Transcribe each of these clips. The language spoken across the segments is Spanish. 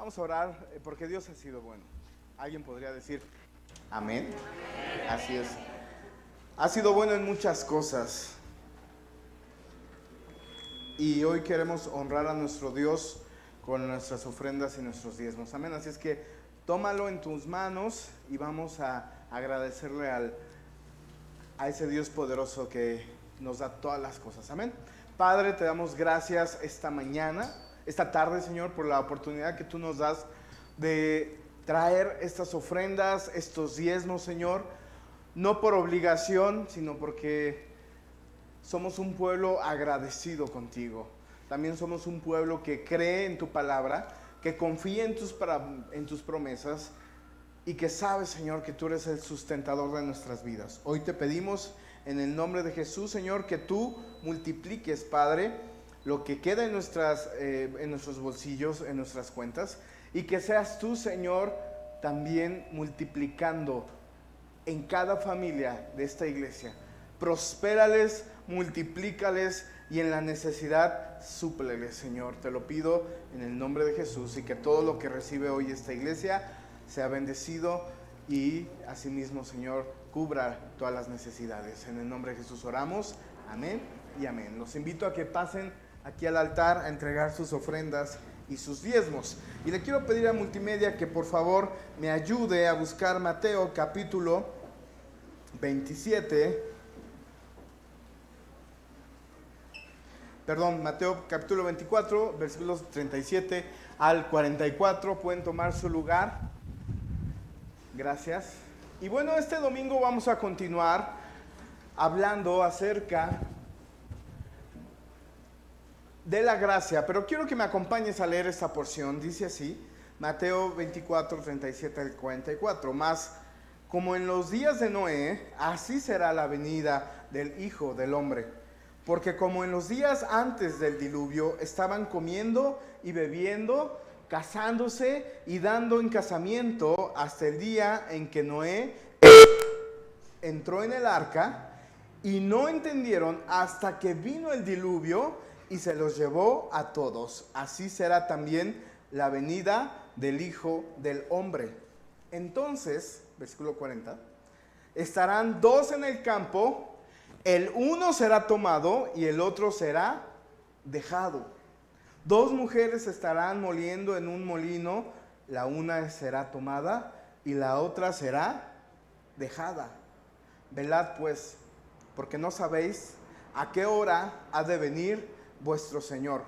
Vamos a orar porque Dios ha sido bueno. ¿Alguien podría decir amén? Así es. Ha sido bueno en muchas cosas. Y hoy queremos honrar a nuestro Dios con nuestras ofrendas y nuestros diezmos. Amén. Así es que tómalo en tus manos y vamos a agradecerle a ese Dios poderoso que nos da todas las cosas. Amén. Padre, te damos gracias esta mañana, esta tarde, Señor, por la oportunidad que tú nos das de traer estas ofrendas, estos diezmos, Señor, no por obligación, sino porque somos un pueblo agradecido contigo. También somos un pueblo que cree en tu palabra, que confía en tus promesas y que sabe, Señor, que tú eres el sustentador de nuestras vidas. Hoy te pedimos en el nombre de Jesús, Señor, que tú multipliques, Padre, lo que queda en nuestros bolsillos, en nuestras cuentas, y que seas tú, Señor, también multiplicando en cada familia de esta iglesia. Prospérales, multiplícales y en la necesidad súpleles, Señor. Te lo pido en el nombre de Jesús, y que todo lo que recibe hoy esta iglesia sea bendecido y asimismo, Señor, cubra todas las necesidades. En el nombre de Jesús oramos. Amén y amén. Los invito a que pasen aquí al altar a entregar sus ofrendas y sus diezmos. Y le quiero pedir a Multimedia que por favor me ayude a buscar Mateo capítulo 27. Mateo capítulo 24, versículos 37 al 44. Pueden tomar su lugar. Gracias. Y bueno, este domingo vamos a continuar hablando acerca de la gracia, pero quiero que me acompañes a leer esta porción. Dice así, Mateo 24, 37 al 44. Mas, como en los días de Noé, así será la venida del Hijo del Hombre. Porque como en los días antes del diluvio estaban comiendo y bebiendo, casándose y dando en casamiento hasta el día en que Noé entró en el arca, y no entendieron hasta que vino el diluvio y se los llevó a todos. Así será también la venida del Hijo del Hombre. Entonces, versículo 40, estarán dos en el campo, el uno será tomado y el otro será dejado. Dos mujeres estarán moliendo en un molino, la una será tomada y la otra será dejada. Velad pues, porque no sabéis a qué hora ha de venir vuestro Señor.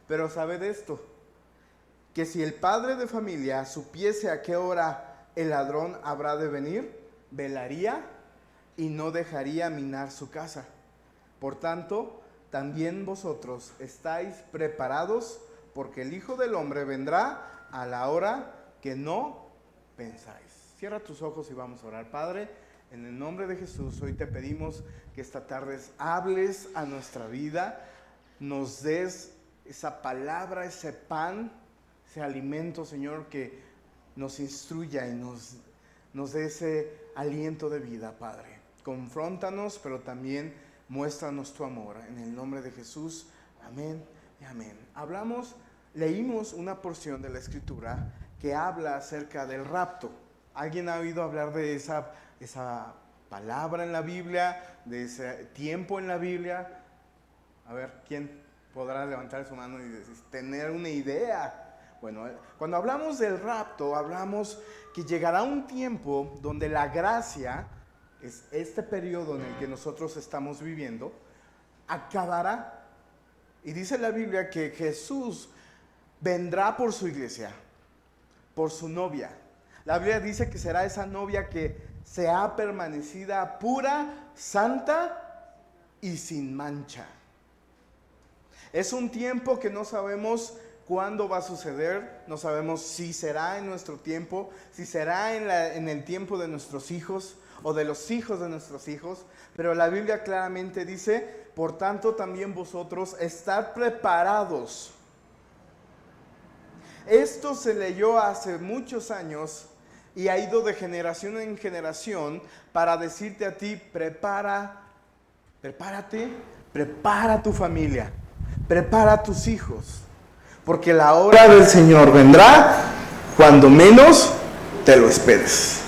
Pero sabed esto, que si el padre de familia supiese a qué hora el ladrón habrá de venir, velaría y no dejaría minar su casa. Por tanto, también vosotros estáis preparados, porque el Hijo del Hombre vendrá a la hora que no pensáis. Cierra tus ojos y vamos a orar. Padre, en el nombre de Jesús, hoy te pedimos que esta tarde hables a nuestra vida, nos des esa palabra, ese pan, ese alimento, Señor, que nos instruya y nos dé ese aliento de vida, Padre. Confróntanos, pero también muéstranos tu amor. En el nombre de Jesús, amén y amén. Leímos una porción de la Escritura que habla acerca del rapto. ¿Alguien ha oído hablar de esa palabra en la Biblia, de ese tiempo en la Biblia? A ver, ¿quién podrá levantar su mano y tener una idea? Bueno, cuando hablamos del rapto, hablamos que llegará un tiempo donde la gracia, es este periodo en el que nosotros estamos viviendo, acabará. Y dice la Biblia que Jesús vendrá por su iglesia, por su novia. La Biblia dice que será esa novia que sea permanecida pura, santa y sin mancha. Es un tiempo que no sabemos cuándo va a suceder, no sabemos si será en nuestro tiempo, si será en el tiempo de nuestros hijos o de los hijos de nuestros hijos, pero la Biblia claramente dice, por tanto también vosotros estad preparados. Esto se leyó hace muchos años y ha ido de generación en generación para decirte a ti, prepárate, prepara tu familia, prepara a tus hijos, porque la hora del Señor vendrá cuando menos te lo esperes.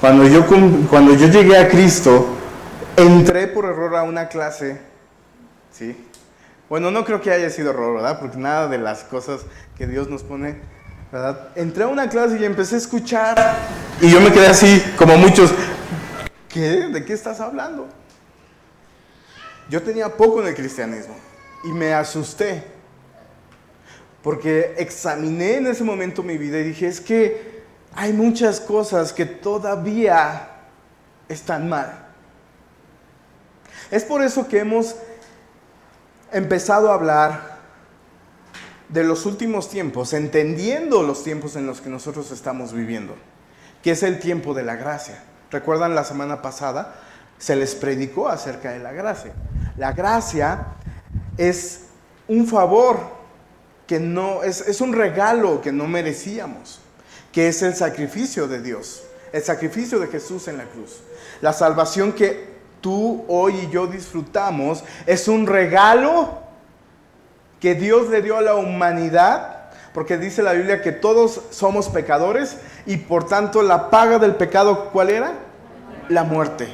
Cuando yo llegué a Cristo, entré por error a una clase, ¿sí? Bueno, no creo que haya sido error, ¿verdad? Porque nada de las cosas que Dios nos pone, ¿verdad? Entré a una clase y empecé a escuchar y yo me quedé así, como muchos, ¿qué? ¿De qué estás hablando? Yo tenía poco en el cristianismo y me asusté porque examiné en ese momento mi vida y dije, es que hay muchas cosas que todavía están mal. Es por eso que hemos empezado a hablar de los últimos tiempos, entendiendo los tiempos en los que nosotros estamos viviendo, que es el tiempo de la gracia. ¿Recuerdan la semana pasada? Se les predicó acerca de la gracia. La gracia es un favor que no, es un regalo que no merecíamos, que es el sacrificio de Dios, el sacrificio de Jesús en la cruz. La salvación que tú, hoy y yo disfrutamos es un regalo que Dios le dio a la humanidad, porque dice la Biblia que todos somos pecadores y por tanto la paga del pecado, ¿cuál era? La muerte.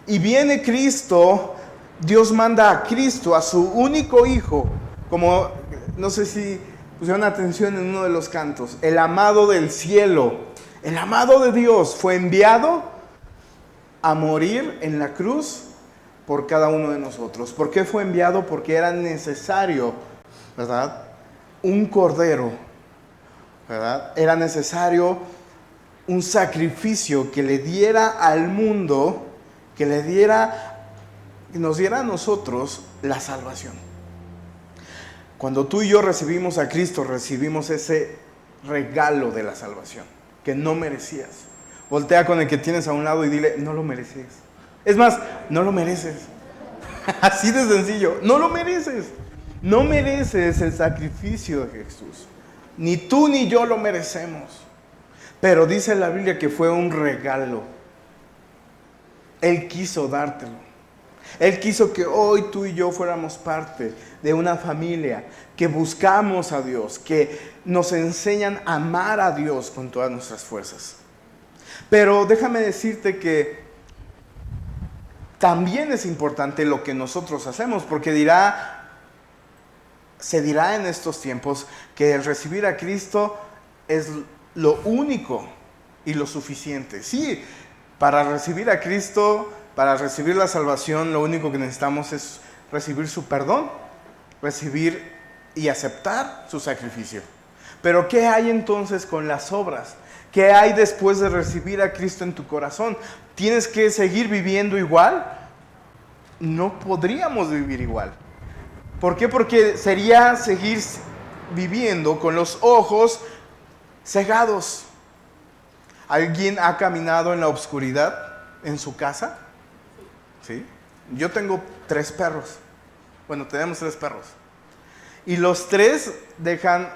Y viene Cristo, Dios manda a Cristo, a su único hijo, como no sé si pusieron atención en uno de los cantos, el amado del cielo, el amado de Dios fue enviado a morir en la cruz por cada uno de nosotros. ¿Por qué fue enviado? Porque era necesario, ¿verdad? Un cordero, ¿verdad? Era necesario un sacrificio que le diera al mundo, que nos diera a nosotros la salvación. Cuando tú y yo recibimos a Cristo, recibimos ese regalo de la salvación que no merecías. Voltea con el que tienes a un lado y dile, no lo mereces. Es más, no lo mereces. Así de sencillo, no lo mereces. No mereces el sacrificio de Jesús. Ni tú ni yo lo merecemos. Pero dice la Biblia que fue un regalo. Él quiso dártelo. Él quiso que hoy tú y yo fuéramos parte de una familia que buscamos a Dios, que nos enseñan a amar a Dios con todas nuestras fuerzas. Pero déjame decirte que también es importante lo que nosotros hacemos, porque se dirá en estos tiempos que el recibir a Cristo es lo único y lo suficiente. Sí, para recibir a Cristo, para recibir la salvación, lo único que necesitamos es recibir su perdón, recibir y aceptar su sacrificio. Pero ¿qué hay entonces con las obras? ¿Qué hay después de recibir a Cristo en tu corazón? ¿Tienes que seguir viviendo igual? No podríamos vivir igual. ¿Por qué? Porque sería seguir viviendo con los ojos cegados. ¿Alguien ha caminado en la oscuridad en su casa? ¿Sí? Yo tengo 3 perros. Bueno, tenemos 3 perros. Y los 3 dejan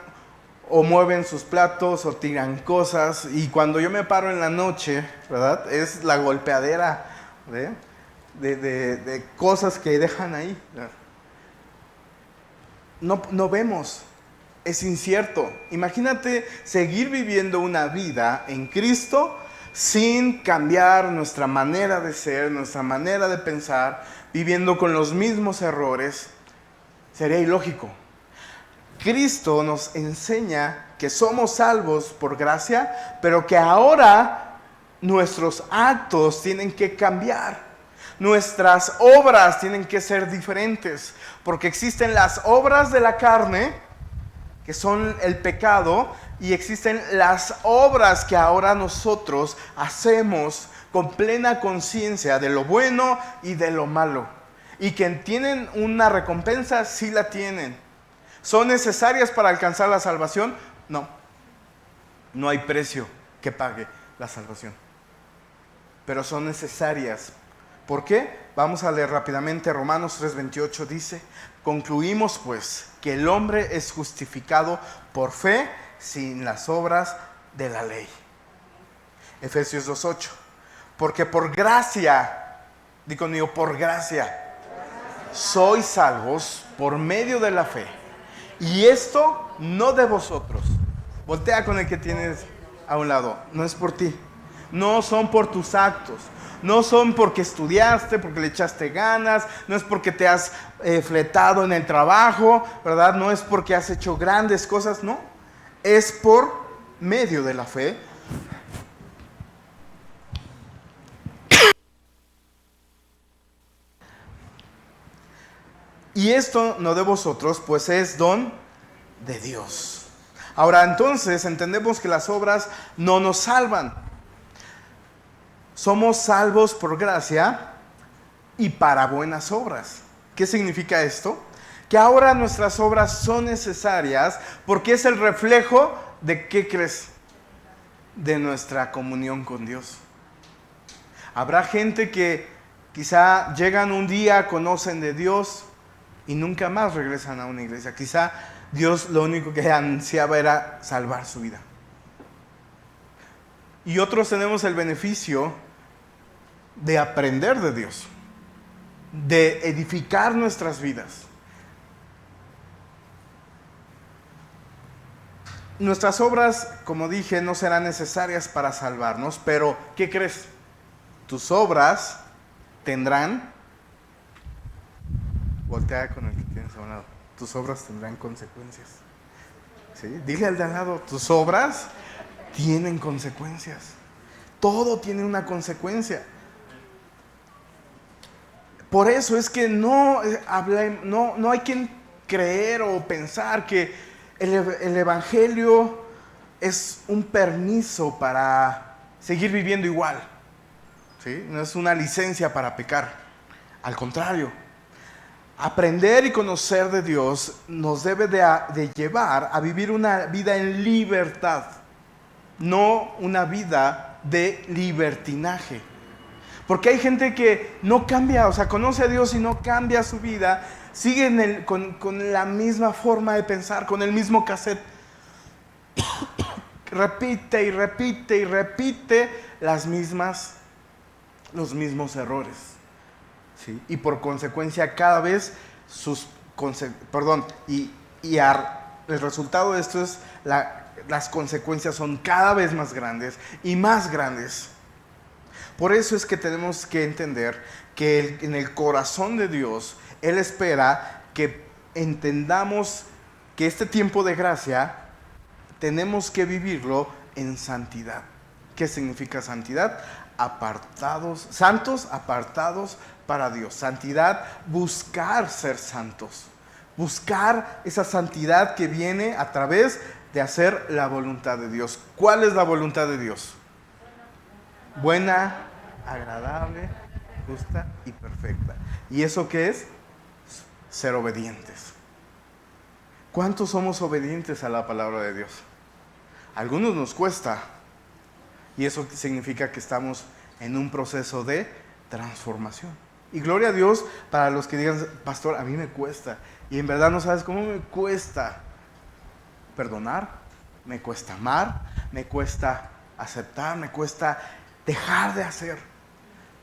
o mueven sus platos o tiran cosas. Y cuando yo me paro en la noche, ¿verdad? Es la golpeadera de cosas que dejan ahí. No vemos. Es incierto. Imagínate seguir viviendo una vida en Cristo sin cambiar nuestra manera de ser, nuestra manera de pensar, viviendo con los mismos errores. Sería ilógico. Cristo nos enseña que somos salvos por gracia, pero que ahora nuestros actos tienen que cambiar. Nuestras obras tienen que ser diferentes, porque existen las obras de la carne, que son el pecado, y existen las obras que ahora nosotros hacemos con plena conciencia de lo bueno y de lo malo. Y que tienen una recompensa, sí la tienen. ¿Son necesarias para alcanzar la salvación? No. No hay precio que pague la salvación. Pero son necesarias. ¿Por qué? Vamos a leer rápidamente. Romanos 3:28 dice: concluimos pues que el hombre es justificado por fe sin las obras de la ley. Efesios 2:8. Porque por gracia, di conmigo, por gracia, sois salvos por medio de la fe. Y esto no de vosotros, Voltea con el que tienes a un lado. No es por ti. No son por tus actos. No son porque estudiaste, porque le echaste ganas. No es porque te has fletado en el trabajo, ¿verdad? No es porque has hecho grandes cosas, no. Es por medio de la fe. Y esto no de vosotros, pues es don de Dios. Ahora entonces entendemos que las obras no nos salvan. Somos salvos por gracia y para buenas obras. ¿Qué significa esto? Que ahora nuestras obras son necesarias porque es el reflejo de, ¿qué crees? De nuestra comunión con Dios. Habrá gente que quizá llegan un día, conocen de Dios y nunca más regresan a una iglesia. Quizá Dios lo único que ansiaba era salvar su vida. Y otros tenemos el beneficio de aprender de Dios, de edificar nuestras vidas. Nuestras obras, como dije, no serán necesarias para salvarnos, pero ¿qué crees? Tus obras tendrán, voltea con el que tienes a un lado, tus obras tendrán consecuencias. ¿Sí? Dile al de al lado, tus obras tienen consecuencias. Todo tiene una consecuencia. Por eso es que no hay que creer o pensar que el Evangelio es un permiso para seguir viviendo igual. ¿Sí? No es una licencia para pecar. Al contrario, aprender y conocer de Dios nos debe de llevar a vivir una vida en libertad, no una vida de libertinaje. Porque hay gente que no cambia, o sea, conoce a Dios y no cambia su vida, sigue con la misma forma de pensar, con el mismo cassette. Repite y repite y repite los mismos errores. ¿Sí? Y por consecuencia cada vez el resultado de esto es las consecuencias son cada vez más grandes y más grandes. Por eso es que tenemos que entender que en el corazón de Dios, Él espera que entendamos que este tiempo de gracia tenemos que vivirlo en santidad. ¿Qué significa santidad? Santos apartados para Dios. Santidad, buscar ser santos. Buscar esa santidad que viene a través de hacer la voluntad de Dios. ¿Cuál es la voluntad de Dios? Buena, agradable, justa y perfecta. ¿Y eso qué es? Ser obedientes. ¿Cuántos somos obedientes a la palabra de Dios? A algunos nos cuesta. Y eso significa que estamos en un proceso de transformación. Y gloria a Dios para los que digan, pastor, a mí me cuesta. Y en verdad no sabes cómo me cuesta perdonar, me cuesta amar, me cuesta aceptar, me cuesta dejar de hacer.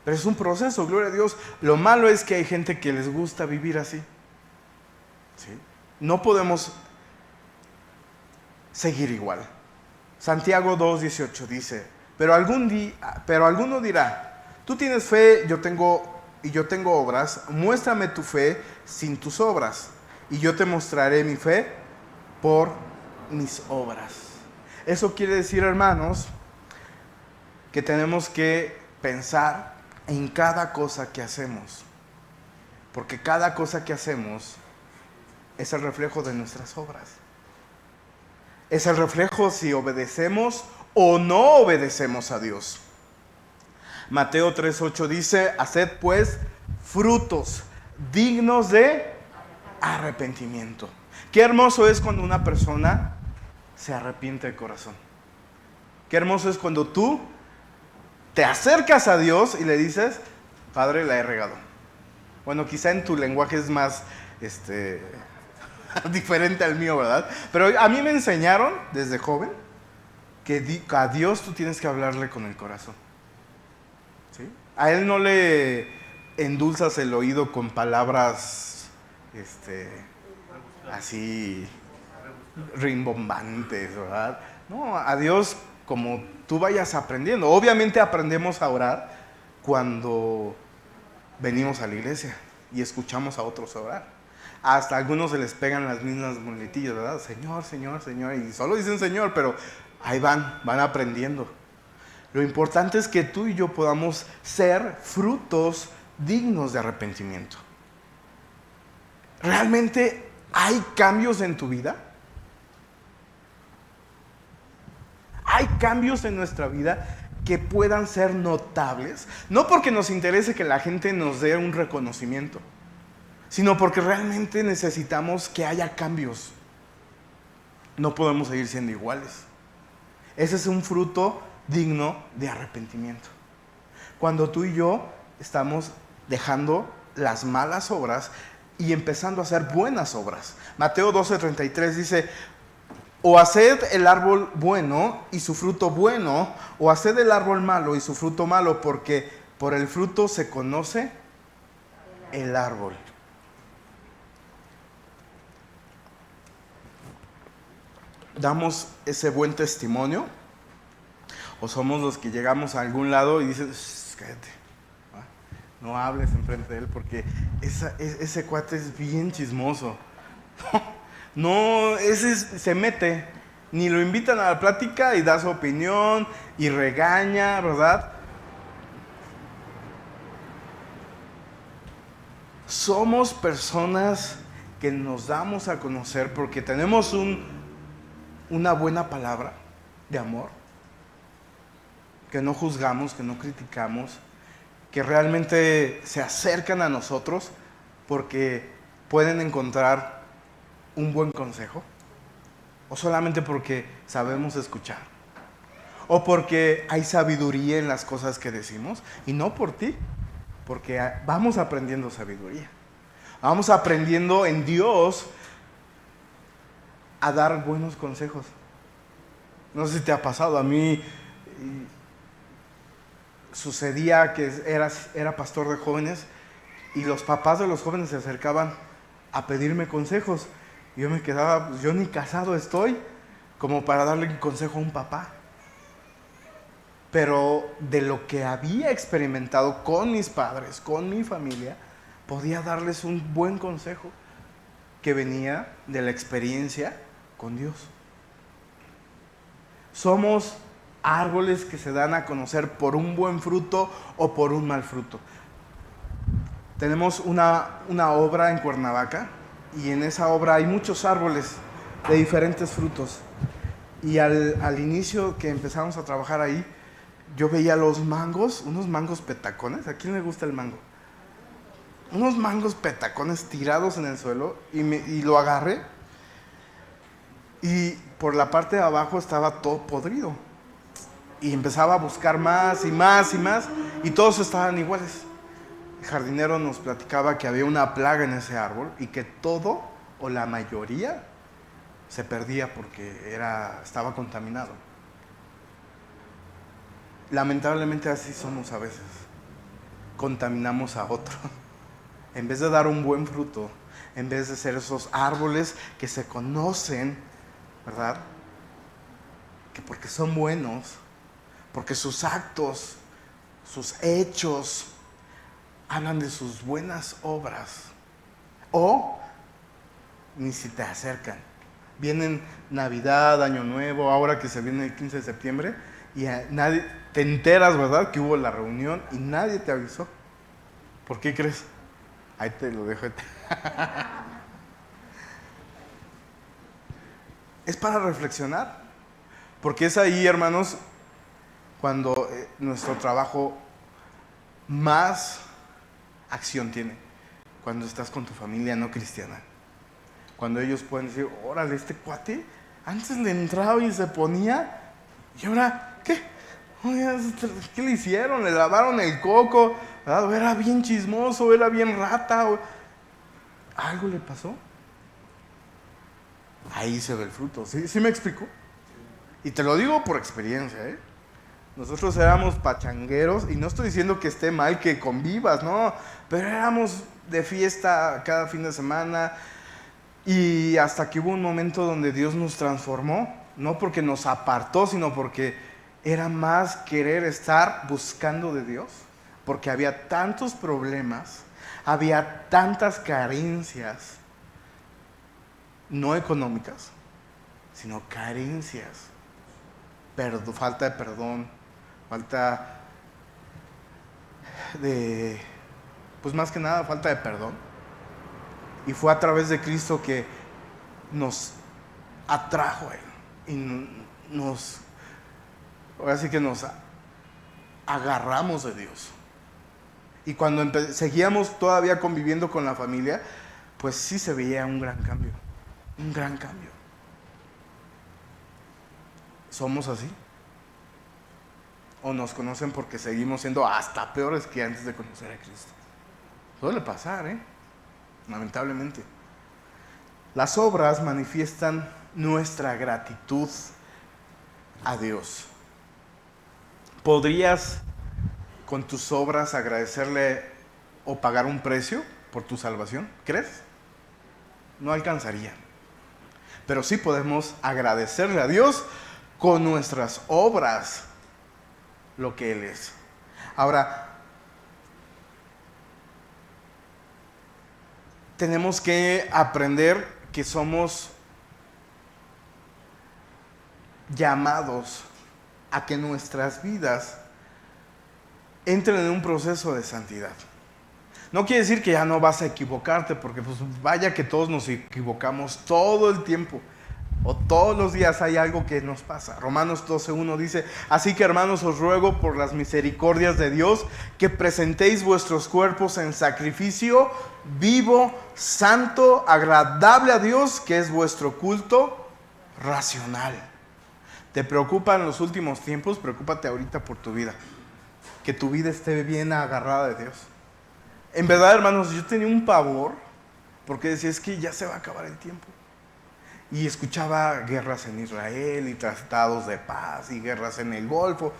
Pero es un proceso, gloria a Dios. Lo malo es que hay gente que les gusta vivir así. ¿Sí? No podemos seguir igual. Santiago 2:18 dice, pero alguno dirá, tú tienes fe, yo tengo obras, muéstrame tu fe sin tus obras, y yo te mostraré mi fe por mis obras. Eso quiere decir, hermanos, que tenemos que pensar en cada cosa que hacemos, porque cada cosa que hacemos es el reflejo de nuestras obras. Es el reflejo si obedecemos o no obedecemos a Dios. Mateo 3:8 dice, haced pues frutos dignos de arrepentimiento. Qué hermoso es cuando una persona se arrepiente de corazón. Qué hermoso es cuando tú te acercas a Dios y le dices, Padre, la he regado. Bueno, quizá en tu lenguaje es más diferente al mío, ¿verdad? Pero a mí me enseñaron desde joven que a Dios tú tienes que hablarle con el corazón. ¿Sí? A Él no le endulzas el oído con palabras así rimbombantes, ¿verdad? No, a Dios como tú vayas aprendiendo. Obviamente aprendemos a orar cuando venimos a la iglesia y escuchamos a otros orar. Hasta a algunos se les pegan las mismas muletillas, ¿verdad? Señor, Señor, Señor. Y solo dicen Señor, pero ahí van aprendiendo. Lo importante es que tú y yo podamos ser frutos dignos de arrepentimiento. ¿Realmente hay cambios en tu vida? ¿Hay cambios en nuestra vida que puedan ser notables? No porque nos interese que la gente nos dé un reconocimiento, sino porque realmente necesitamos que haya cambios. No podemos seguir siendo iguales. Ese es un fruto digno de arrepentimiento. Cuando tú y yo estamos dejando las malas obras y empezando a hacer buenas obras. Mateo 12:33 dice: o haced el árbol bueno y su fruto bueno, o haced el árbol malo y su fruto malo, porque por el fruto se conoce el árbol. ¿Damos ese buen testimonio? ¿O somos los que llegamos a algún lado y dices, cállate, no hables enfrente de él porque ese cuate es bien chismoso? No, ese se mete, ni lo invitan a la plática y da su opinión y regaña, ¿verdad? Somos personas que nos damos a conocer porque tenemos una buena palabra de amor, que no juzgamos, que no criticamos, que realmente se acercan a nosotros porque pueden encontrar un buen consejo, o solamente porque sabemos escuchar, o porque hay sabiduría en las cosas que decimos, y no por ti, porque vamos aprendiendo sabiduría, vamos aprendiendo en Dios a dar buenos consejos. No sé si te ha pasado, a mí sucedía que era pastor de jóvenes y los papás de los jóvenes se acercaban a pedirme consejos. Y yo me quedaba, pues yo ni casado estoy como para darle un consejo a un papá. Pero de lo que había experimentado con mis padres, con mi familia, podía darles un buen consejo que venía de la experiencia con Dios. Somos árboles que se dan a conocer por un buen fruto o por un mal fruto. Tenemos una obra en Cuernavaca y en esa obra hay muchos árboles de diferentes frutos. Y al inicio que empezamos a trabajar ahí, yo veía los mangos, unos mangos petacones. ¿A quién le gusta el mango? Unos mangos petacones tirados en el suelo y lo agarré. Y por la parte de abajo estaba todo podrido. Y empezaba a buscar más y más y más, y todos estaban iguales. El jardinero nos platicaba que había una plaga en ese árbol y que todo o la mayoría se perdía porque estaba contaminado. Lamentablemente así somos a veces. Contaminamos a otro. En vez de dar un buen fruto, en vez de ser esos árboles que se conocen, ¿verdad? Que porque son buenos, porque sus actos, sus hechos, hablan de sus buenas obras. O ni si te acercan. Vienen Navidad, Año Nuevo, ahora que se viene el 15 de septiembre, y nadie te enteras, ¿verdad?, que hubo la reunión y nadie te avisó. ¿Por qué crees? Ahí te lo dejo. Es para reflexionar, porque es ahí, hermanos, cuando nuestro trabajo más acción tiene. Cuando estás con tu familia no cristiana. Cuando ellos pueden decir, órale, este cuate antes le entraba y se ponía, y ahora, ¿qué? Oye, ¿qué le hicieron? Le lavaron el coco, ¿verdad? Era bien chismoso, era bien rata. ¿Algo le pasó? Ahí se ve el fruto. ¿Sí me explico? Y te lo digo por experiencia, ¿eh? Nosotros éramos pachangueros, y no estoy diciendo que esté mal que convivas, no, pero éramos de fiesta cada fin de semana. Y hasta que hubo un momento donde Dios nos transformó, no porque nos apartó, sino porque era más querer estar buscando de Dios, porque había tantos problemas, había tantas carencias, no económicas, sino carencias, falta de perdón, falta de, pues más que nada falta de perdón. Y fue a través de Cristo que nos atrajo a Él y ahora sí que nos agarramos de Dios. Y cuando seguíamos todavía conviviendo con la familia, pues sí se veía un gran cambio. Un gran cambio. ¿Somos así? ¿O nos conocen porque seguimos siendo hasta peores que antes de conocer a Cristo? Suele pasar, lamentablemente. Las obras manifiestan nuestra gratitud a Dios. ¿Podrías con tus obras agradecerle o pagar un precio por tu salvación? ¿Crees? No alcanzaría. Pero sí podemos agradecerle a Dios con nuestras obras lo que Él es. Ahora, tenemos que aprender que somos llamados a que nuestras vidas entren en un proceso de santidad. No quiere decir que ya no vas a equivocarte, porque pues vaya que todos nos equivocamos todo el tiempo. O todos los días hay algo que nos pasa. Romanos 12:1 dice: así que, hermanos, os ruego por las misericordias de Dios que presentéis vuestros cuerpos en sacrificio vivo, santo, agradable a Dios, que es vuestro culto racional. ¿Te preocupan los últimos tiempos? Preocúpate ahorita por tu vida. Que tu vida esté bien agarrada de Dios. En verdad, hermanos, yo tenía un pavor, porque decía, es que ya se va a acabar el tiempo. Y escuchaba guerras en Israel y tratados de paz y guerras en el Golfo.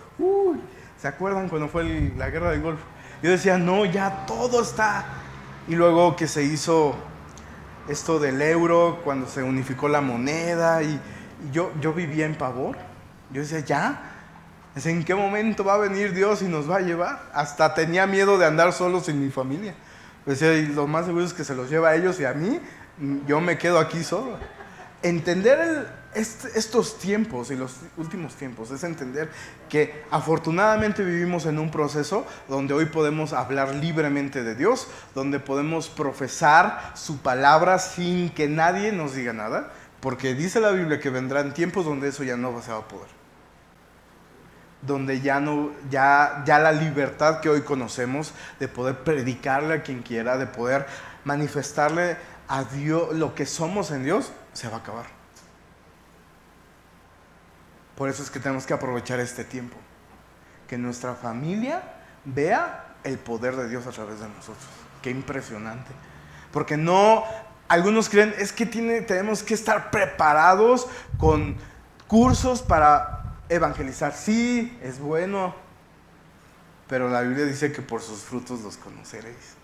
¿Se acuerdan cuando fue la guerra del Golfo? Yo decía, no, ya todo está. Y luego que se hizo esto del euro, cuando se unificó la moneda, y yo vivía en pavor. Yo decía, ya, ¿en qué momento va a venir Dios y nos va a llevar? Hasta tenía miedo de andar solo sin mi familia. Decía, y lo más seguro es que se los lleva a ellos y a mí, yo me quedo aquí solo. Entender estos tiempos y los últimos tiempos es entender que afortunadamente vivimos en un proceso donde hoy podemos hablar libremente de Dios, donde podemos profesar su palabra sin que nadie nos diga nada, porque dice la Biblia que vendrán tiempos donde eso ya no se va a poder. Donde ya la libertad que hoy conocemos de poder predicarle a quien quiera, de poder manifestarle a Dios lo que somos en Dios, se va a acabar. Por eso es que tenemos que aprovechar este tiempo. Que nuestra familia vea el poder de Dios a través de nosotros. Qué impresionante. Porque algunos creen, es que tenemos que estar preparados con cursos para evangelizar. Sí, es bueno. Pero la Biblia dice que por sus frutos los conoceréis.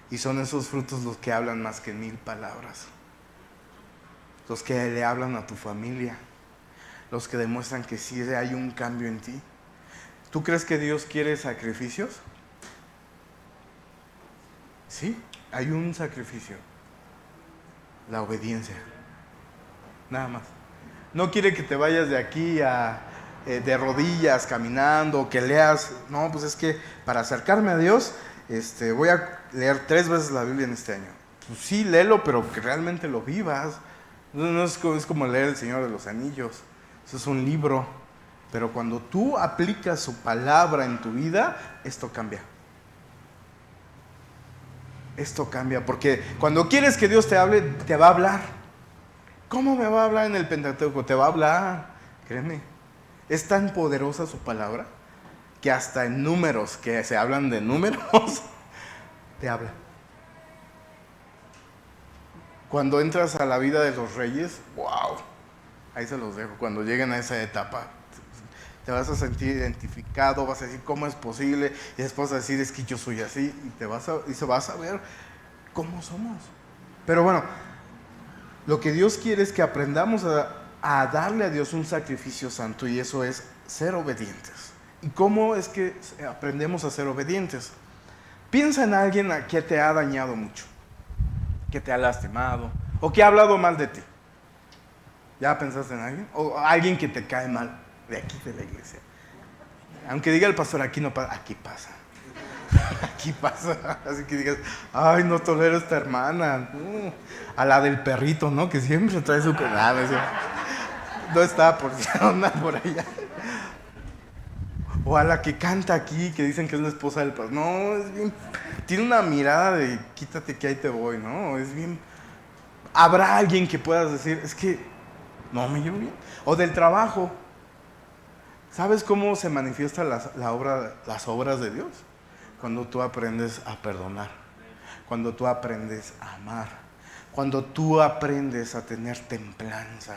Y son esos frutos los que hablan más que 1000 palabras. Los que le hablan a tu familia, los que demuestran que sí hay un cambio en ti. ¿Tú crees que Dios quiere sacrificios? Sí, hay un sacrificio: la obediencia. Nada más. No quiere que te vayas de aquí de rodillas caminando, que leas. No, pues es que para acercarme a Dios, voy a leer 3 veces la Biblia en este año. Pues sí, léelo, pero que realmente lo vivas. No es como leer El Señor de los Anillos. Eso es un libro. Pero cuando tú aplicas su palabra en tu vida, esto cambia. Esto cambia. Porque cuando quieres que Dios te hable, te va a hablar. ¿Cómo me va a hablar en el Pentateuco? Te va a hablar. Créeme. Es tan poderosa su palabra que hasta en números, que se hablan de números, te habla. Cuando entras a la vida de los reyes, wow, ahí se los dejo. Cuando lleguen a esa etapa, te vas a sentir identificado, vas a decir, ¿cómo es posible? Y después vas a decir, es que yo soy así, y se vas a ver cómo somos. Pero bueno, Lo que Dios quiere es que aprendamos a darle a Dios un sacrificio santo, y eso es ser obedientes. ¿Y cómo es que aprendemos a ser obedientes? Piensa en alguien que te ha dañado mucho, que te ha lastimado o que ha hablado mal de ti. ¿Ya pensaste en alguien? O alguien que te cae mal de aquí de la iglesia. Aunque diga el pastor, aquí no pasa, aquí pasa. Aquí pasa. Así que digas, ay, no tolero a esta hermana. A la del perrito, ¿no? Que siempre trae su canal. No está por allá. O a la que canta aquí, que dicen que es la esposa del pastor. No, es bien. Tiene una mirada de quítate que ahí te voy, ¿no? Es bien. Habrá alguien que puedas decir, es que no me llevo bien. O del trabajo. ¿Sabes cómo se manifiestan las obras de Dios? Cuando tú aprendes a perdonar, cuando tú aprendes a amar, cuando tú aprendes a tener templanza,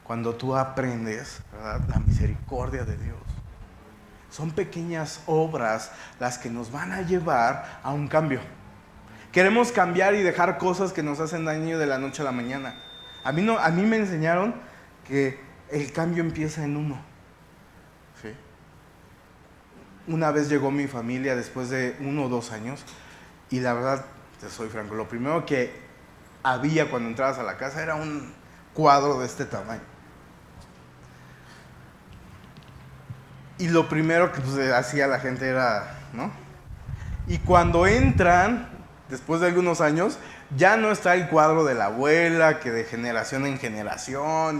cuando tú aprendes, ¿verdad?, la misericordia de Dios. Son pequeñas obras las que nos van a llevar a un cambio. Queremos cambiar y dejar cosas que nos hacen daño de la noche a la mañana. A mí me enseñaron que el cambio empieza en uno. ¿Sí? Una vez llegó mi familia después de 1 o 2 años, y la verdad, te soy franco, lo primero que había cuando entrabas a la casa era un cuadro de este tamaño. Y lo primero que hacía la gente era, ¿no? Y cuando entran, después de algunos años, ya no está el cuadro de la abuela, que de generación en generación,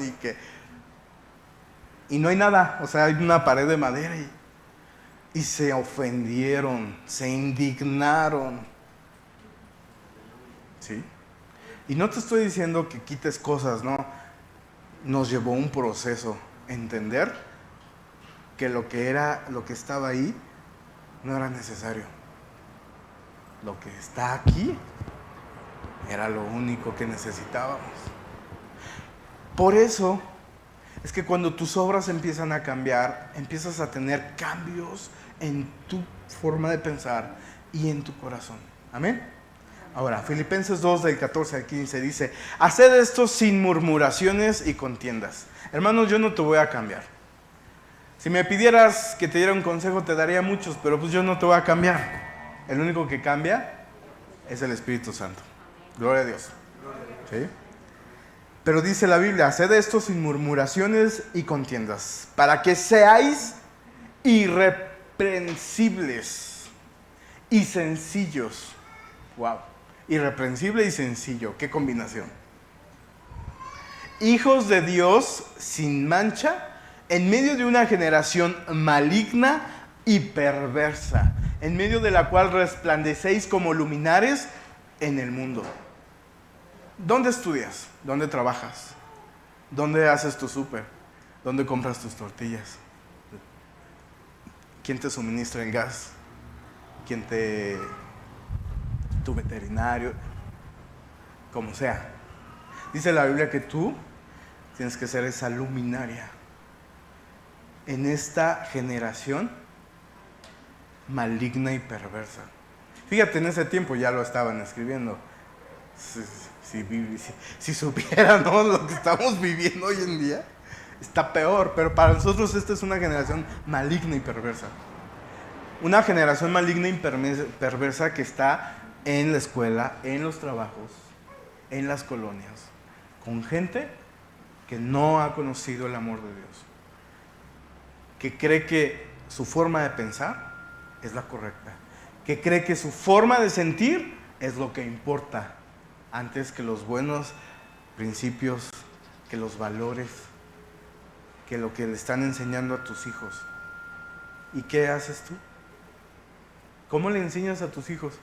y no hay nada, o sea, hay una pared de madera, y se ofendieron, se indignaron. ¿Sí? Y no te estoy diciendo que quites cosas, no. Nos llevó un proceso entender que lo que estaba ahí no era necesario. Lo que está aquí era lo único que necesitábamos. Por eso es que cuando tus obras empiezan a cambiar, empiezas a tener cambios en tu forma de pensar y en tu corazón. Amén. Ahora, Filipenses 2 del 14 al 15 dice: haced esto sin murmuraciones y contiendas. Hermanos, yo no te voy a cambiar. Si me pidieras que te diera un consejo, te daría muchos, pero pues yo no te voy a cambiar. El único que cambia es el Espíritu Santo. Gloria a Dios. ¿Sí? Pero dice la Biblia: haced esto sin murmuraciones y contiendas, para que seáis irreprensibles y sencillos. Wow. Irreprensible y sencillo. ¿Qué combinación? Hijos de Dios sin mancha, en medio de una generación maligna y perversa, en medio de la cual resplandecéis como luminares en el mundo. ¿Dónde estudias? ¿Dónde trabajas? ¿Dónde haces tu súper? ¿Dónde compras tus tortillas? ¿Quién te suministra el gas? Tu veterinario? Como sea. Dice la Biblia que tú tienes que ser esa luminaria en esta generación maligna y perversa. Fíjate, en ese tiempo ya lo estaban escribiendo. Si supieran, ¿no?, lo que estamos viviendo hoy en día, está peor. Pero para nosotros esta es una generación maligna y perversa. Una generación maligna y perversa que está en la escuela, en los trabajos, en las colonias, con gente que no ha conocido el amor de Dios, que cree que su forma de pensar es la correcta, que cree que su forma de sentir es lo que importa, antes que los buenos principios, que los valores, que lo que le están enseñando a tus hijos. ¿Y qué haces tú? ¿Cómo le enseñas a tus hijos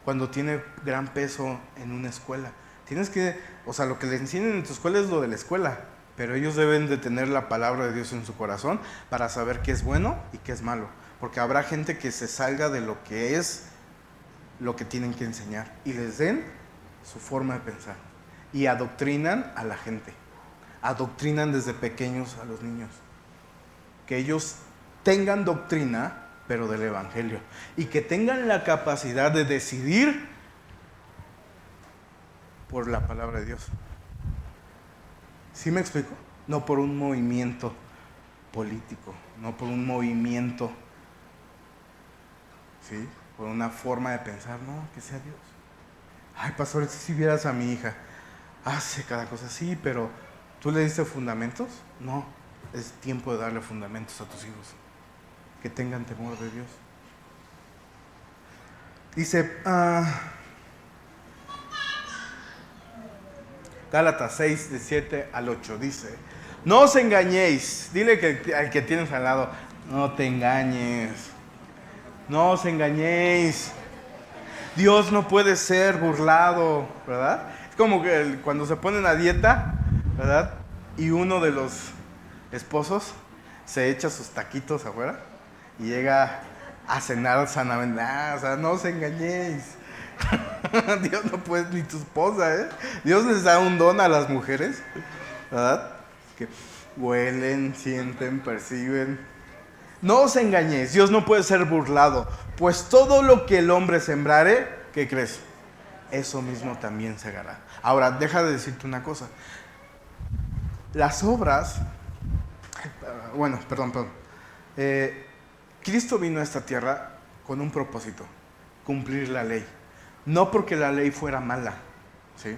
cuando tiene gran peso en una escuela? Lo que le enseñan en tu escuela es lo de la escuela, pero ellos deben de tener la palabra de Dios en su corazón para saber qué es bueno y qué es malo, porque habrá gente que se salga de lo que es lo que tienen que enseñar y les den su forma de pensar, y adoctrinan a la gente, adoctrinan desde pequeños a los niños, que ellos tengan doctrina pero del Evangelio, y que tengan la capacidad de decidir por la palabra de Dios. ¿Sí me explico? No por un movimiento político, no por un movimiento, ¿sí? Por una forma de pensar, no, que sea Dios. Ay, pastor, si vieras a mi hija, hace cada cosa así, pero ¿tú le diste fundamentos? No, es tiempo de darle fundamentos a tus hijos, que tengan temor de Dios. Dice, Gálatas 6, de 7 al 8, dice, no os engañéis, dile al que tienes al lado, no te engañes, no os engañéis, Dios no puede ser burlado, ¿verdad? Es como que cuando se ponen a dieta, ¿verdad? Y uno de los esposos se echa sus taquitos afuera y llega a cenar sanamente. O sea, no os engañéis. Dios no puede, ni tu esposa, ¿eh? Dios les da un don a las mujeres, ¿verdad? Que huelen, sienten, perciben. No os engañéis, Dios no puede ser burlado, pues todo lo que el hombre sembrare, ¿qué crees? Eso mismo también segará. Ahora, deja de decirte una cosa. Las obras, perdón. Cristo vino a esta tierra con un propósito, cumplir la ley. No porque la ley fuera mala, ¿sí?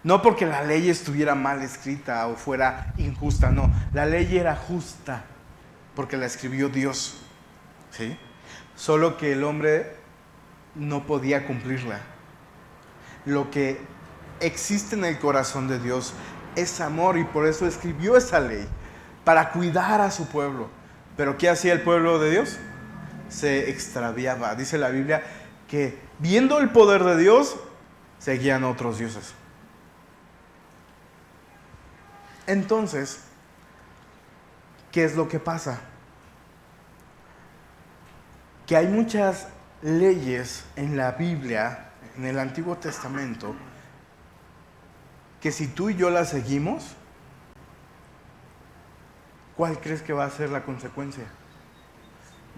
No porque la ley estuviera mal escrita o fuera injusta, no. La ley era justa porque la escribió Dios, ¿sí? Solo que el hombre no podía cumplirla. Lo que existe en el corazón de Dios es amor y por eso escribió esa ley, para cuidar a su pueblo. Pero ¿qué hacía el pueblo de Dios? Se extraviaba. Dice la Biblia que viendo el poder de Dios, seguían otros dioses. Entonces, ¿qué es lo que pasa? Que hay muchas leyes en la Biblia, en el Antiguo Testamento, que si tú y yo las seguimos, ¿cuál crees que va a ser la consecuencia?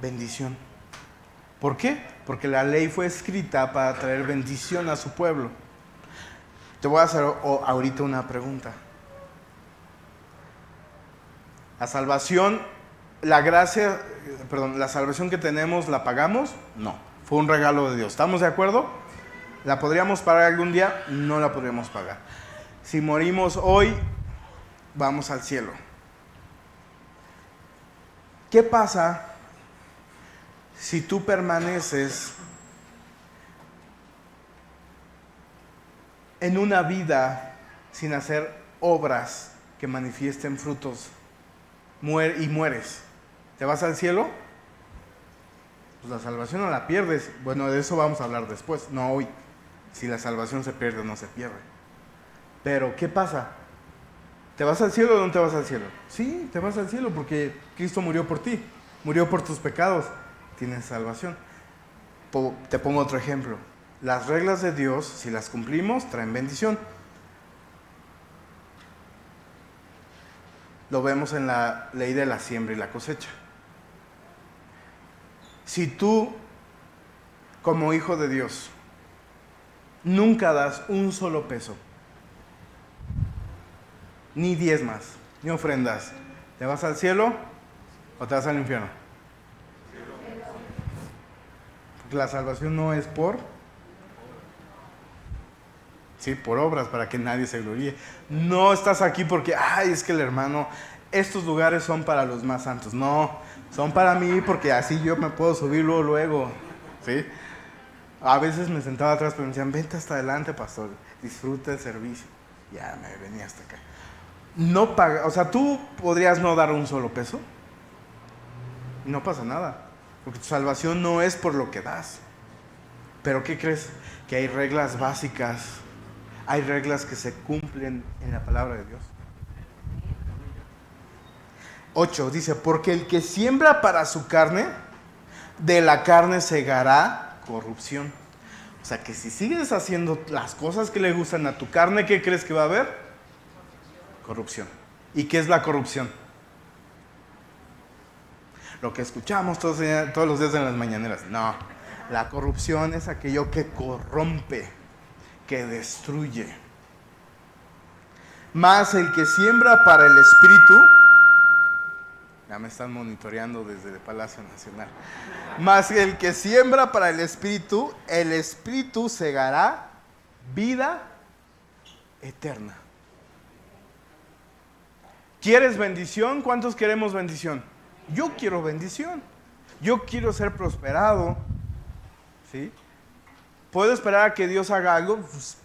Bendición. ¿Por qué? Porque la ley fue escrita para traer bendición a su pueblo. Te voy a hacer ahorita una pregunta. La salvación, la salvación que tenemos, ¿la pagamos? No, fue un regalo de Dios. ¿Estamos de acuerdo? ¿La podríamos pagar algún día? No la podríamos pagar. Si morimos hoy, vamos al cielo. ¿Qué pasa si tú permaneces en una vida sin hacer obras que manifiesten frutos y mueres? ¿Te vas al cielo? Pues la salvación no la pierdes. Bueno, de eso vamos a hablar después, no hoy. Si la salvación se pierde o no se pierde. Pero, ¿qué pasa? ¿Te vas al cielo o no te vas al cielo? Sí, te vas al cielo porque Cristo murió por ti. Murió por tus pecados. Tienes salvación. Te pongo otro ejemplo. Las reglas de Dios, si las cumplimos, traen bendición. Lo vemos en la ley de la siembra y la cosecha. Si tú, como hijo de Dios, nunca das un solo peso, ni diezmas, ni ofrendas, ¿te vas al cielo o te vas al infierno? Porque la salvación no es por obras, para que nadie se gloríe. No estás aquí porque, es que el hermano, estos lugares son para los más santos. No, son para mí porque así yo me puedo subir luego, ¿sí? A veces me sentaba atrás, pero me decían, vente hasta adelante, pastor, disfruta el servicio. Ya me venía hasta acá. No paga, o sea, tú podrías no dar un solo peso. No pasa nada, porque tu salvación no es por lo que das. Pero ¿qué crees? Que hay reglas básicas, hay reglas que se cumplen en la palabra de Dios. 8 dice, porque el que siembra para su carne, de la carne segará corrupción. O sea que si sigues haciendo las cosas que le gustan a tu carne, ¿qué crees que va a haber? Corrupción. ¿Y qué es la corrupción? Lo que escuchamos todos los días en las mañaneras. No, la corrupción es aquello que corrompe, que destruye. Mas el que siembra para el Espíritu, ya me están monitoreando desde el Palacio Nacional. Mas el que siembra para el Espíritu segará vida eterna. ¿Quieres bendición? ¿Cuántos queremos bendición? Yo quiero bendición. Yo quiero ser prosperado. ¿Sí? ¿Puedo esperar a que Dios haga algo? Pues,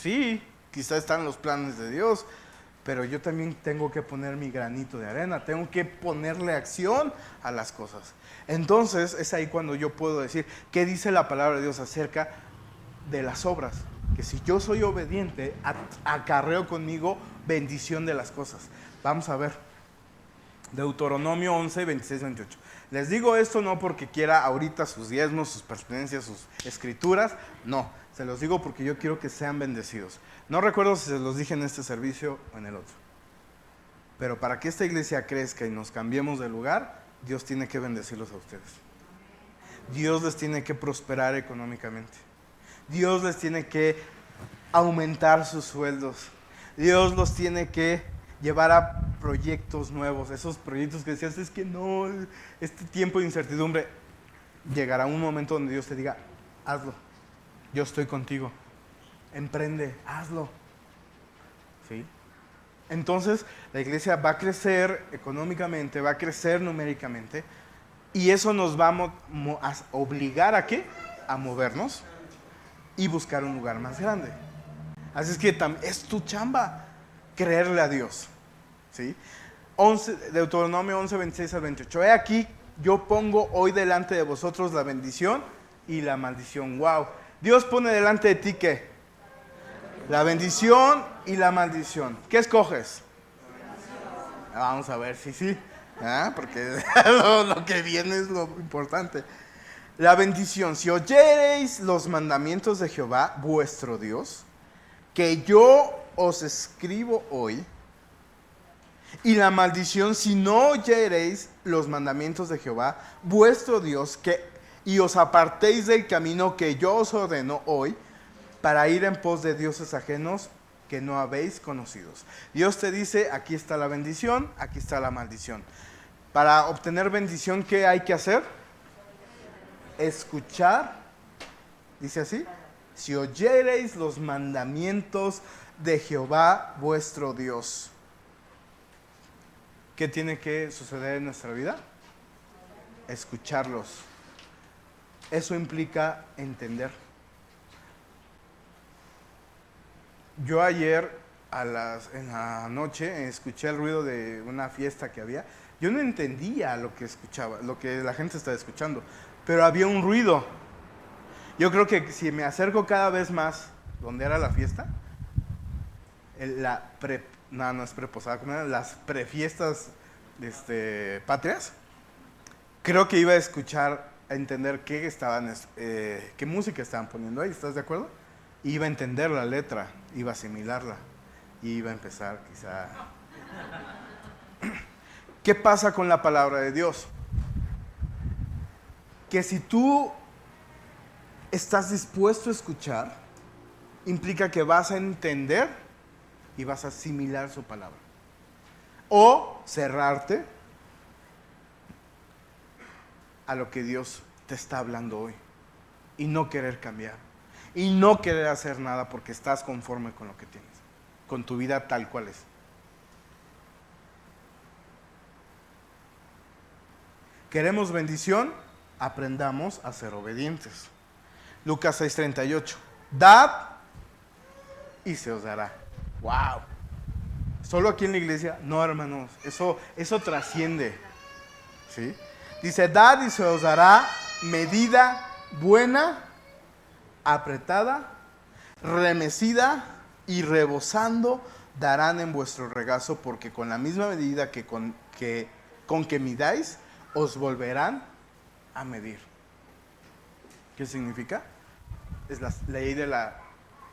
sí, quizá están los planes de Dios, pero yo también tengo que poner mi granito de arena, tengo que ponerle acción a las cosas. Entonces es ahí cuando yo puedo decir, ¿qué dice la palabra de Dios acerca de las obras? Que si yo soy obediente, acarreo conmigo bendición de las cosas. Vamos a ver. Deuteronomio 11, 26, 28. Les digo esto no porque quiera ahorita sus diezmos, sus pertenencias, sus escrituras. No, se los digo porque yo quiero que sean bendecidos. No recuerdo si se los dije en este servicio o en el otro. Pero para que esta iglesia crezca y nos cambiemos de lugar, Dios tiene que bendecirlos a ustedes. Dios les tiene que prosperar económicamente. Dios les tiene que aumentar sus sueldos. Dios los tiene que llevar a proyectos nuevos. Esos proyectos que decías, es que no, este tiempo de incertidumbre, llegará un momento donde Dios te diga, hazlo. Yo estoy contigo. Emprende, hazlo. ¿Sí? Entonces, la iglesia va a crecer económicamente, va a crecer numéricamente, y eso nos va a obligar ¿a qué? A movernos y buscar un lugar más grande. Así es que es tu chamba creerle a Dios. ¿Sí? Deuteronomio 11, 26 al 28. He aquí, yo pongo hoy delante de vosotros la bendición y la maldición. Wow. Dios pone delante de ti ¿qué? La bendición y la maldición. ¿Qué escoges? Vamos a ver, sí. Porque lo que viene es lo importante. La bendición. Si oyereis los mandamientos de Jehová, vuestro Dios, que yo os escribo hoy, y la maldición, si no oyereis los mandamientos de Jehová, vuestro Dios, y os apartéis del camino que yo os ordeno hoy, para ir en pos de dioses ajenos que no habéis conocidos. Dios te dice, aquí está la bendición, aquí está la maldición. Para obtener bendición, ¿qué hay que hacer? Escuchar, dice así, si oyereis los mandamientos de Jehová vuestro Dios. ¿Qué tiene que suceder en nuestra vida? Escucharlos. Eso implica entender. Yo ayer en la noche escuché el ruido de una fiesta que había. Yo no entendía lo que escuchaba, lo que la gente estaba escuchando, pero había un ruido. Yo creo que si me acerco cada vez más donde era la fiesta, no es preposada, ¿cómo era? Las prefiestas patrias, creo que iba a escuchar, a entender qué música estaban poniendo ahí, ¿estás de acuerdo? Iba a entender la letra, iba a asimilarla y iba a empezar quizá. ¿Qué pasa con la palabra de Dios? Que si tú estás dispuesto a escuchar, implica que vas a entender y vas a asimilar su palabra. O cerrarte a lo que Dios te está hablando hoy y no querer cambiar y no querer hacer nada porque estás conforme con lo que tienes, con tu vida tal cual es. ¿Queremos bendición? Aprendamos a ser obedientes. Lucas 6:38. Dad y se os dará. ¡Wow! Solo aquí en la iglesia, no, hermanos, eso trasciende. ¿Sí? Dice, dad y se os dará medida buena, apretada, remecida y rebosando darán en vuestro regazo, porque con la misma medida con que midáis, os volverán a medir. ¿Qué significa? Es la ley de la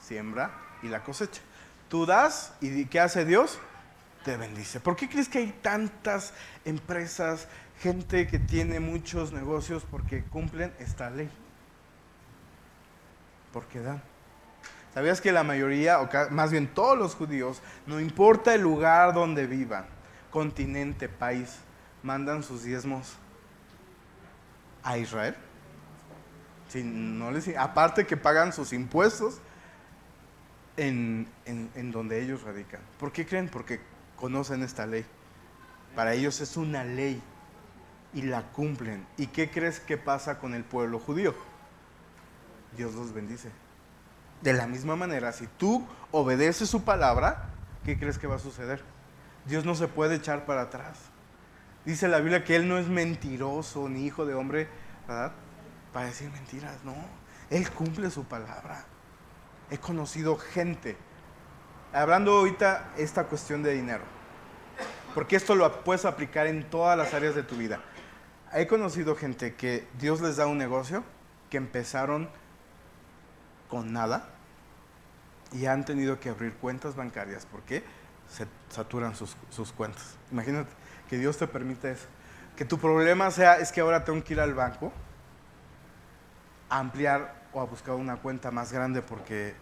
siembra y la cosecha. Tú das y ¿qué hace Dios? Te bendice. ¿Por qué crees que hay tantas empresas, gente que tiene muchos negocios? Porque cumplen esta ley. Porque dan. ¿Sabías que la mayoría, más bien todos los judíos, no importa el lugar donde vivan, continente, país, mandan sus diezmos a Israel? Si no les, aparte que pagan sus impuestos en donde ellos radican. ¿Por qué creen? Porque conocen esta ley. Para ellos es una ley y la cumplen. ¿Y qué crees que pasa con el pueblo judío? Dios los bendice. De la misma manera, si tú obedeces su palabra, ¿qué crees que va a suceder? Dios no se puede echar para atrás. Dice la Biblia que Él no es mentiroso ni hijo de hombre, ¿verdad?, para decir mentiras. No, Él cumple su palabra. He conocido gente, hablando ahorita esta cuestión de dinero, porque esto lo puedes aplicar en todas las áreas de tu vida. He conocido gente que Dios les da un negocio, que empezaron con nada y han tenido que abrir cuentas bancarias porque se saturan sus cuentas. Imagínate que Dios te permite eso. Que tu problema sea, es que ahora tengo que ir al banco a ampliar o a buscar una cuenta más grande porque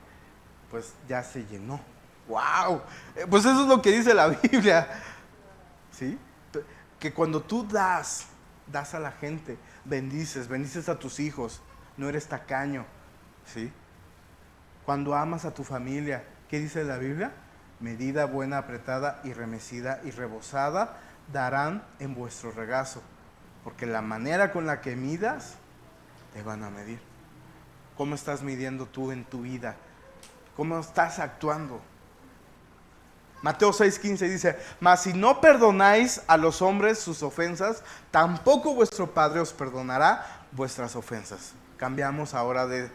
pues ya se llenó. ¡Wow! Pues eso es lo que dice la Biblia. ¿Sí? Que cuando tú das a la gente, bendices a tus hijos, no eres tacaño. ¿Sí? Cuando amas a tu familia, ¿qué dice la Biblia? Medida buena, apretada y remecida y rebosada darán en vuestro regazo, porque la manera con la que midas te van a medir. ¿Cómo estás midiendo tú en tu vida? ¿Cómo estás actuando? Mateo 6:15 dice: mas si no perdonáis a los hombres sus ofensas, tampoco vuestro Padre os perdonará vuestras ofensas. Cambiamos ahora de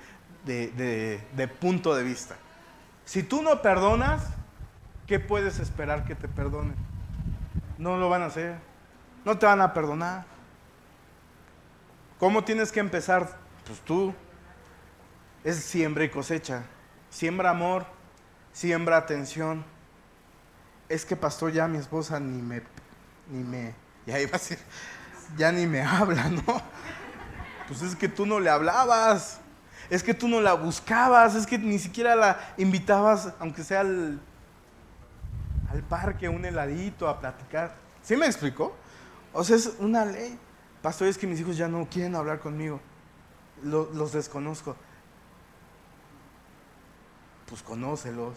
punto de vista. Si tú no perdonas, ¿qué puedes esperar que te perdonen? No lo van a hacer. No te van a perdonar. ¿Cómo tienes que empezar? Pues tú. Es siembra y cosecha. Siembra amor, siembra atención. Es que, pastor, ya mi esposa ya iba a decir, ya ni me habla, ¿no? Pues es que tú no le hablabas. Es que tú no la buscabas, es que ni siquiera la invitabas, aunque sea al parque, un heladito, a platicar. ¿Sí me explicó? O sea, es una ley. Pastor, es que mis hijos ya no quieren hablar conmigo. Los desconozco. Pues conócelos,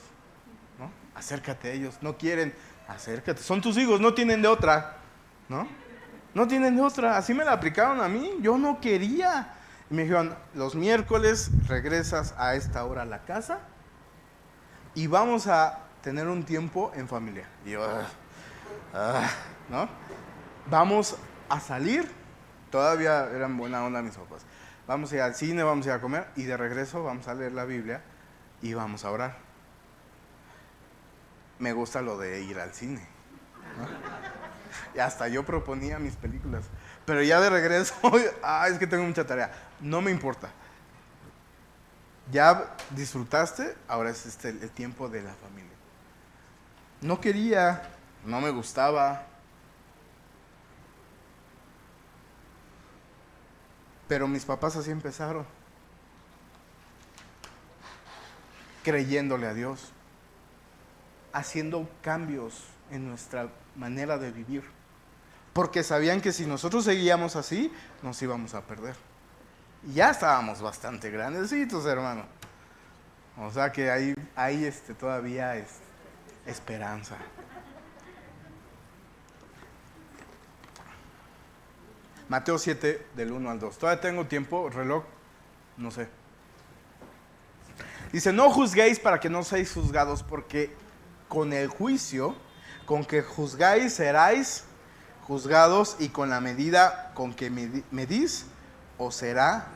¿no? Acércate a ellos. No quieren, acércate. Son tus hijos, no tienen de otra, ¿no? No tienen de otra. Así me la aplicaron a mí. Yo no quería. Y me dijeron, los miércoles regresas a esta hora a la casa y vamos a tener un tiempo en familia. Y yo, ¿no? Vamos a salir. Todavía eran buena onda mis papás. Vamos a ir al cine, vamos a ir a comer y de regreso vamos a leer la Biblia y vamos a orar. Me gusta lo de ir al cine, ¿no? Y hasta yo proponía mis películas. Pero ya de regreso, es que tengo mucha tarea. No me importa. Ya disfrutaste, ahora es el tiempo de la familia. No quería, no me gustaba. Pero mis papás así empezaron. Creyéndole a Dios. Haciendo cambios en nuestra manera de vivir. Porque sabían que si nosotros seguíamos así, nos íbamos a perder. Y ya estábamos bastante grandecitos, hermano. O sea que hay todavía esperanza. Mateo 7, del 1 al 2. Todavía tengo tiempo, reloj, no sé. Dice, no juzguéis para que no seáis juzgados, porque con el juicio con que juzgáis seráis juzgados, y con la medida con que medís os será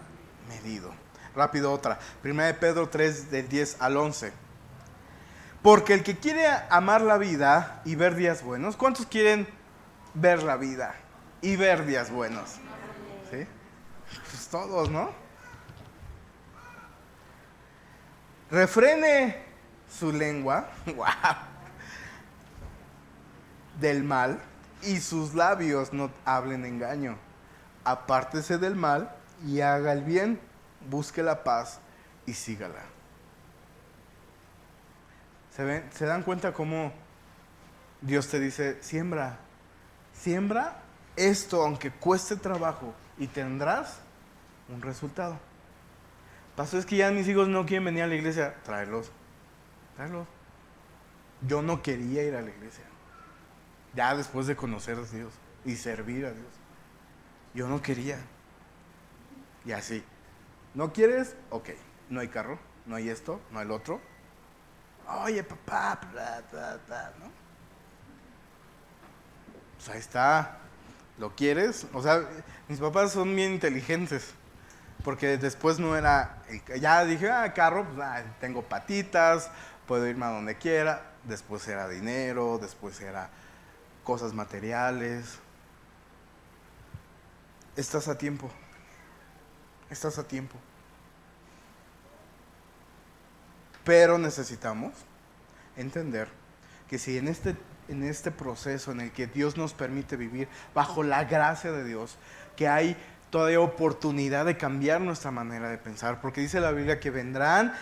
medido. Rápido otra. 1 Pedro 3, del 10 al 11. Porque el que quiere amar la vida y ver días buenos, ¿cuántos quieren ver la vida y ver días buenos? ¿Sí? Pues todos, ¿no? Refrene su lengua, wow, del mal, y sus labios no hablen engaño. Apártese del mal y haga el bien, busque la paz y sígala. ¿Se dan cuenta cómo Dios te dice, siembra esto aunque cueste trabajo y tendrás un resultado? Pastor, es que ya mis hijos no quieren venir a la iglesia. Tráelos. Yo no quería ir a la iglesia. Ya después de conocer a Dios y servir a Dios. Yo no quería. Y así. ¿No quieres? Ok. No hay carro, no hay esto, no hay el otro. Oye, papá, ¿no? Pues ahí está. ¿Lo quieres? O sea, mis papás son bien inteligentes. Porque después no era... Ya dije, carro, pues tengo patitas, puedo irme a donde quiera. Después era dinero, después era cosas materiales. Estás a tiempo. Pero necesitamos entender que si en este proceso en el que Dios nos permite vivir bajo la gracia de Dios, que hay todavía oportunidad de cambiar nuestra manera de pensar, porque dice la Biblia que vendrán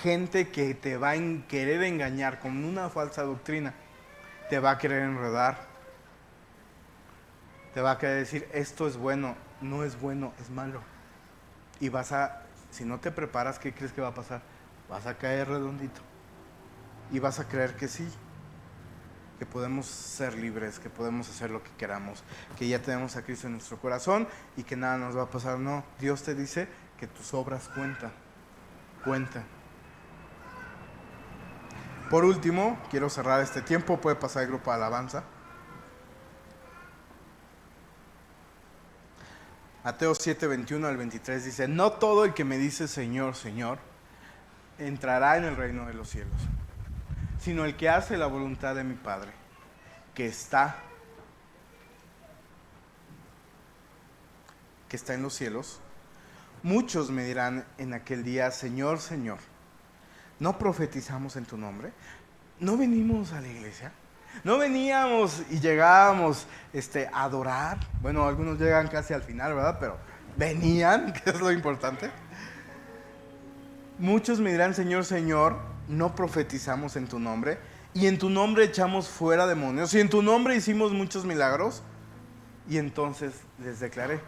gente que te va a querer engañar con una falsa doctrina, te va a querer enredar, te va a querer decir esto es bueno, no es bueno, es malo. Y si no te preparas, ¿qué crees que va a pasar? Vas a caer redondito y vas a creer que sí, que podemos ser libres, que podemos hacer lo que queramos, que ya tenemos a Cristo en nuestro corazón y que nada nos va a pasar. No, Dios te dice que tus obras cuentan. Por último, quiero cerrar este tiempo, puede pasar el grupo de alabanza. Mateo 7, 21 al 23 dice, no todo el que me dice Señor, Señor, entrará en el reino de los cielos, sino el que hace la voluntad de mi Padre, que está en los cielos. Muchos me dirán en aquel día, Señor, Señor, ¿no profetizamos en tu nombre? ¿No venimos a la iglesia? ¿No veníamos y llegábamos a adorar? Bueno, algunos llegan casi al final, ¿verdad? Pero venían, que es lo importante. Muchos me dirán, Señor, Señor, ¿no profetizamos en tu nombre? Y en tu nombre echamos fuera demonios. Y en tu nombre hicimos muchos milagros. Y entonces les declaré,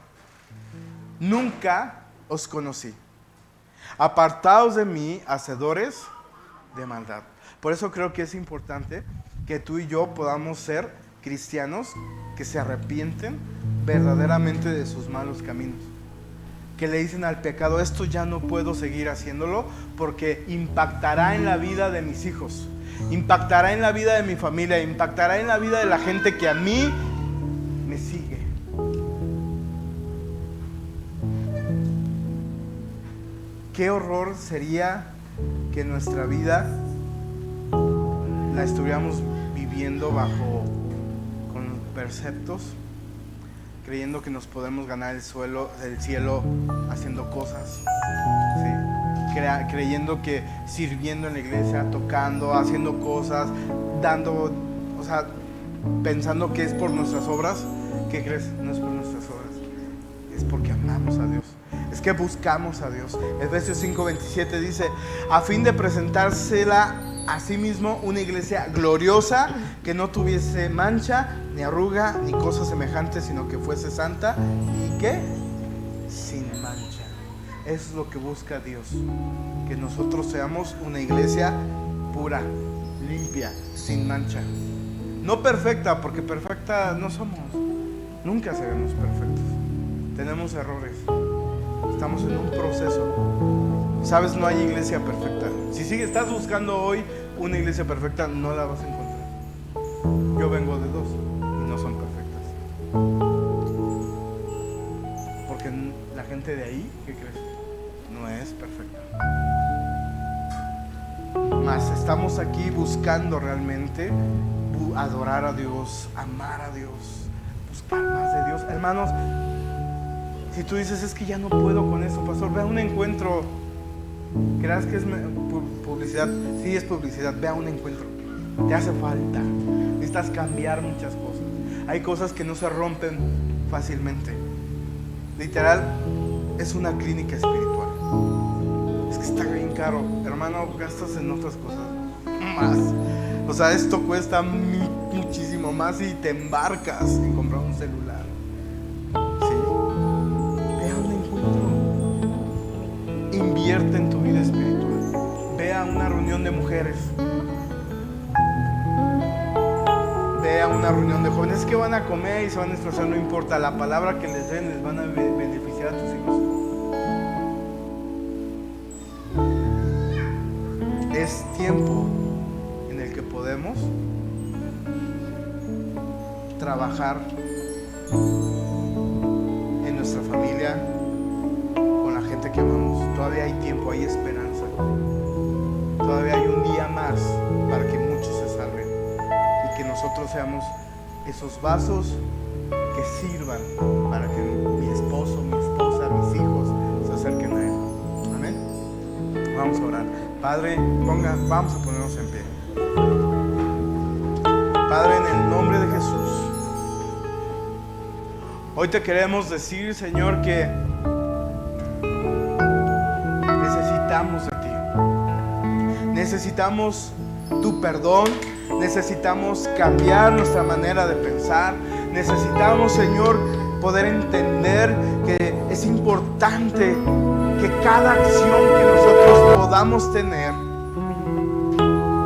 nunca os conocí. Apartaos de mí, hacedores de maldad. Por eso creo que es importante que tú y yo podamos ser cristianos que se arrepienten verdaderamente de sus malos caminos. Que le dicen al pecado, esto ya no puedo seguir haciéndolo porque impactará en la vida de mis hijos, impactará en la vida de mi familia, impactará en la vida de la gente que a mí me sigue. Qué horror sería que nuestra vida la estuviéramos viviendo con preceptos, creyendo que nos podemos ganar el cielo haciendo cosas, ¿sí? Creyendo que sirviendo en la iglesia, tocando, haciendo cosas, pensando que es por nuestras obras. ¿Qué crees? No es por nuestras obras, es porque amamos a Dios, es que buscamos a Dios. Efesios 5:27 dice, a fin de presentársela a sí mismo una iglesia gloriosa, que no tuviese mancha, ni arruga, ni cosa semejante, sino que fuese santa y que sin mancha. Eso es lo que busca Dios, que nosotros seamos una iglesia pura, limpia, sin mancha. No perfecta, porque perfecta no somos. Nunca seremos perfectos. Tenemos errores. Estamos en un proceso. Sabes, no hay iglesia perfecta. Si estás buscando hoy una iglesia perfecta, no la vas a encontrar. Yo vengo de dos y no son perfectas. Porque la gente de ahí, ¿qué crees? No es perfecta. Mas estamos aquí buscando realmente adorar a Dios, amar a Dios, buscar más de Dios. Hermanos, si tú dices, es que ya no puedo con eso, pastor, ve a un encuentro. ¿Creas que es publicidad? Sí, es publicidad. Ve a un encuentro. Te hace falta. Necesitas cambiar muchas cosas. Hay cosas que no se rompen fácilmente. Literal, es una clínica espiritual. Es que está bien caro. Hermano, gastas en otras cosas. más. O sea, esto cuesta muchísimo más si te embarcas en comprar un celular. ¿Sí? Ve a un encuentro. Invierte en tu vida espiritual. Ve a una reunión de mujeres. Ve a una reunión de jóvenes que van a comer y se van a esforzar, no importa. La palabra que les den les van a beneficiar a tus hijos. Es tiempo en el que podemos trabajar en nuestra familia, con la gente que amamos. Todavía hay tiempo, hay esperanza. Todavía hay un día más para que muchos se salven y que nosotros seamos esos vasos que sirvan para que mi esposo, mi esposa, mis hijos se acerquen a Él. Amén. Vamos a orar. Padre, vamos a ponernos en pie. Padre, en el nombre de Jesús, hoy te queremos decir, Señor, que necesitamos de ti. Necesitamos tu perdón. Necesitamos cambiar nuestra manera de pensar. Necesitamos, Señor, poder entender que es importante que cada acción que nosotros podamos tener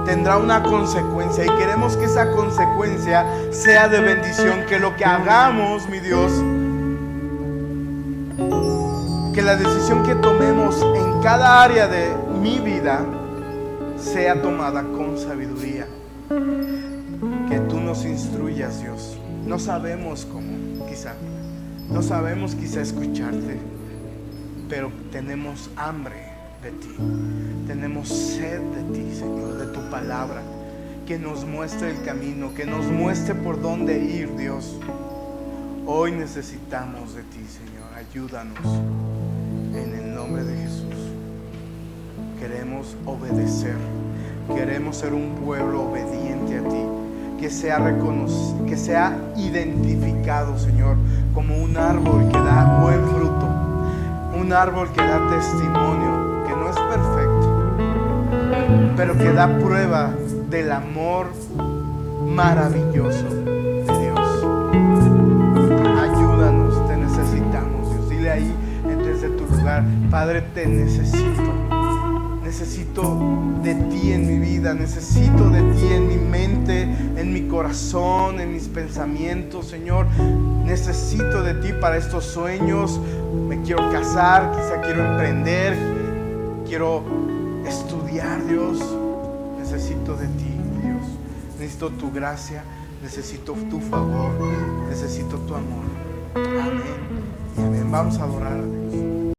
tendrá una consecuencia, y queremos que esa consecuencia sea de bendición. Que lo que hagamos, mi Dios, que la decisión que tomemos en cada área de mi vida sea tomada con sabiduría. Que tú nos instruyas, Dios. No sabemos cómo, quizá. No sabemos quizá escucharte, pero tenemos hambre de ti. Tenemos sed de ti, Señor, de tu palabra. Que nos muestre el camino, que nos muestre por dónde ir, Dios. Hoy necesitamos de ti, Señor. Ayúdanos. En el nombre de Jesús. Queremos obedecer. Queremos ser un pueblo obediente a ti. Que sea reconocido, que sea identificado, Señor, como un árbol que da buen fruto. Un árbol que da testimonio, que no es perfecto, pero que da prueba del amor maravilloso de Dios. Ayúdanos, te necesitamos, Dios. Dile ahí desde tu lugar: Padre, te necesito. Necesito de ti en mi vida, necesito de ti en mi mente, en mi corazón, en mis pensamientos, Señor. Necesito de ti para estos sueños. Me quiero casar, quizá quiero emprender, quiero estudiar, Dios. Necesito de ti, Dios. Necesito tu gracia, necesito tu favor, necesito tu amor. Amén y amén. Vamos a adorar a Dios.